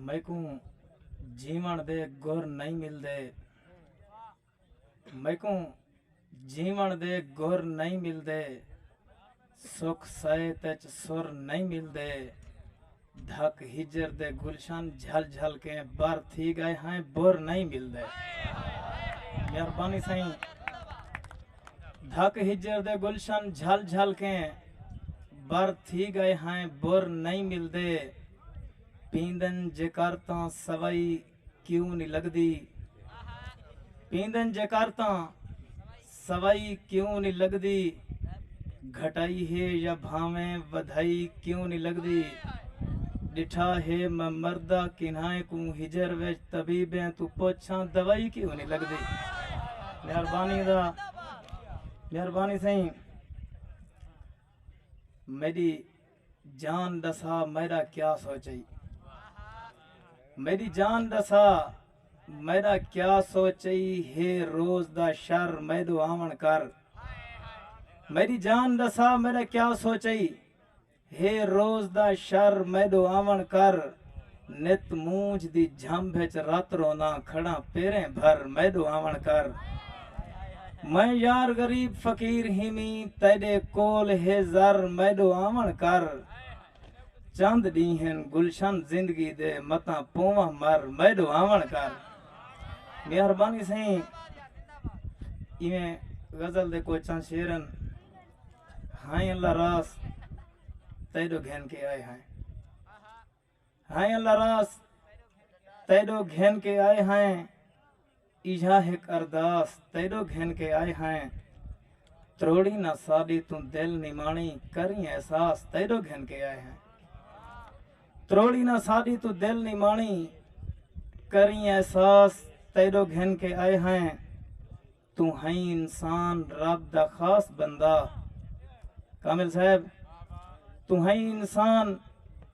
मैकू जीवन दे गुर नहीं मिलदे, मैकू जीवन दे गुर नहीं मिलदे, सुख सहित सुर नहीं मिलदे। धक हिजर दे गुलशन झल झल के बर थी गए हैं बुर नहीं मिलदे। मेहरबानी सही। धक हिजर दे गुलशन झल झल के बर थी गए हैं बुर नहीं मिलदे। पींदन जकारता सवाई क्यों नहीं लगदी, पींदन जकारता सवाई क्यों नहीं लगदी। घटाई है या भावे वधाई क्यों नहीं लगदी। डिठा है मैं मर्दा किन्हाए को हिजर वेच तबीबें तू पोछा दवाई क्यों नहीं लगदी। मेहरबानी सही। मेरी जान दसा मेरा क्या सोचई, मेरी जान दसा मेरा क्या सोचई है रोज दा शर मैदो आवन कर। मेरी जान दसा मेरा क्या सोचई हे रोज दा शर मैदो आवन कर। नित मूंझ दी झंभ च रात रोना खड़ा पेरे भर मैदो आवन कर। मैं यार गरीब फकीर हिमी तेरे कोल है जर मैदो आवन कर। चंद डीहन गुलशन जिंदगी दे मता पोवा मर मैदो आवन कर। मेहरबानी सही। इवें गजल दे को चंद शेरन हाय अल्लाह रास तैदो घेन के आए हैं, हाय अल्लाह रास तैदो घेन के आए हैं। इजा एक अरदास तैदो घेन के आए हैं। त्रोड़ी ना सादी तू दिल निमाणी करी एहसास तैदो घेन के आए हैं। त्रोड़ी ना सादी तू दिल निमाणी करी एहसास तैदो घेन के आए हैं। तू है इंसान रब दा खास बंदा। कामिल साहब तू है इंसान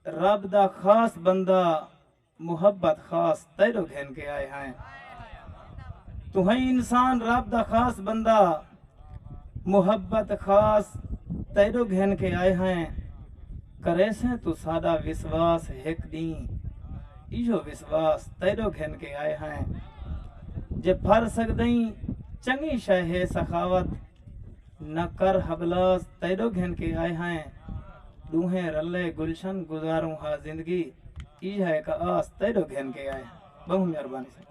रब दा खास बंदा। मुहब्बत खास तैदो घेन के आए हैं। तू है इंसान रब दा खास बंदा। मुहब्बत खास तैदो घेन के आए हैं। करे से तू सादा विश्वास एक दी इहो विश्वास तैदो घेन के आए हैं। जे फर सकदई चंगी शह है सखावत न कर हबलास तैदो घेन के आए हैं। दूहे रले गुलशन गुजारूं हा जिंदगी इह एक आस तैदो घेन के आए हैं। बहु मेहरबानी।